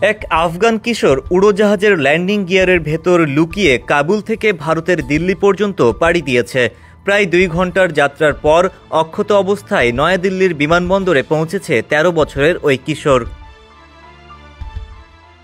এক আফগান কিশোর উড়োজাহাজের ল্যান্ডিং গিয়ারের ভেতর লুকিয়ে কাবুল থেকে ভারতের দিল্লি পর্যন্ত পাড়ি দিয়েছে। প্রায় 2 ঘন্টার যাত্রার পর অক্ষত অবস্থায় নয়াদিল্লির বিমানবন্দরে পৌঁছেছে 13 বছরের ওই কিশোর।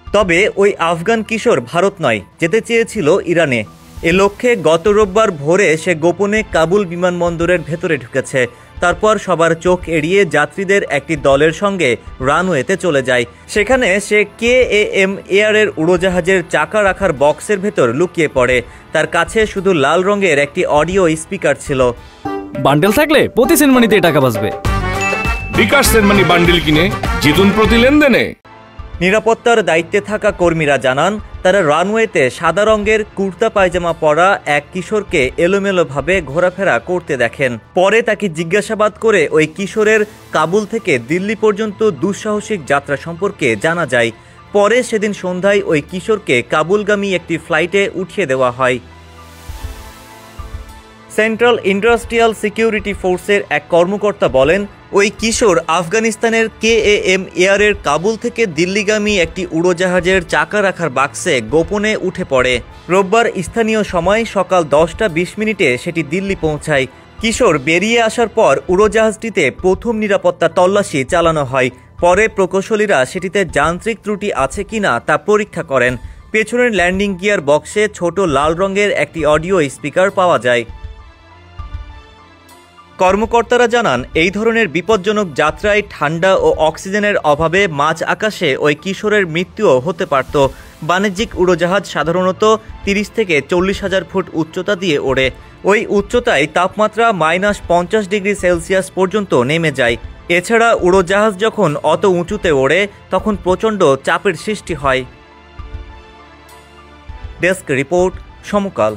তবে ওই আফগান কিশোর ভারত নয়, যেতে চেয়েছিল ইরানে। এ লক্ষ্যে গত রোববার ভোরে সে গোপনে কাবুল বিমানবন্দরের ভেতরে ঢুকেছে। তারপর সবার চোখ এড়িয়ে যাত্রীদের একটি দলের সঙ্গে রানওয়েতে চলে যায়। সেখানে সে KAM এয়ারের উড়োজাহাজের চাকা রাখার বক্সের ভেতর লুকিয়ে পড়ে। তার কাছে শুধু লাল রঙের একটি অডিও স্পিকার ছিল। বান্ডেল থাকলে প্রতি সেনমানিতে টাকা বাঁচবে। বিকাশ সেনমানি বান্ডেল কিনে জিতুন প্রতি লেনদেনে। নিরাপত্তার দায়িত্বে থাকা কর্মীরা জানান, তারা রানওয়েতে সাদা রঙের কুর্তা পায়জামা পরা এক কিশোরকে এলোমেলোভাবে ঘোরাফেরা করতে দেখেন। পরে তাকে জিজ্ঞাসাবাদ করে ওই কিশোরের কাবুল থেকে দিল্লি পর্যন্ত দুঃসাহসিক যাত্রা সম্পর্কে জানা যায়। পরে সেদিন সন্ধ্যায় ওই কিশোরকে কাবুলগামী একটি ফ্লাইটে উঠিয়ে দেওয়া হয়। সেন্ট্রাল ইন্ডাস্ট্রিয়াল সিকিউরিটি ফোর্সের এক কর্মকর্তা বলেন, ওই কিশোর আফগানিস্তানের KAM এয়ারের কাবুল থেকে দিল্লিগামী একটি উড়োজাহাজের চাকা রাখার বাক্সে গোপনে উঠে পড়ে। রোববার স্থানীয় সময় সকাল 10:20 সেটি দিল্লি পৌঁছায়। কিশোর বেরিয়ে আসার পর উড়োজাহাজটিতে প্রথম নিরাপত্তা তল্লাশি চালানো হয়। পরে প্রকৌশলীরা সেটিতে যান্ত্রিক ত্রুটি আছে কিনা তা পরীক্ষা করেন। পেছনের ল্যান্ডিং গিয়ার বক্সে ছোট লাল রঙের একটি অডিও স্পিকার পাওয়া যায়। কর্মকর্তারা জানান, এই ধরনের বিপজ্জনক যাত্রায় ঠান্ডা ও অক্সিজেনের অভাবে মাঝ আকাশে ওই কিশোরের মৃত্যুও হতে পারত। বাণিজ্যিক উড়োজাহাজ সাধারণত 30 থেকে 40,000 ফুট উচ্চতা দিয়ে ওড়ে। ওই উচ্চতায় তাপমাত্রা -50 ডিগ্রি সেলসিয়াস পর্যন্ত নেমে যায়। এছাড়া উড়োজাহাজ যখন অত উঁচুতে ওড়ে তখন প্রচণ্ড চাপের সৃষ্টি হয়। ডেস্ক রিপোর্ট, সমকাল।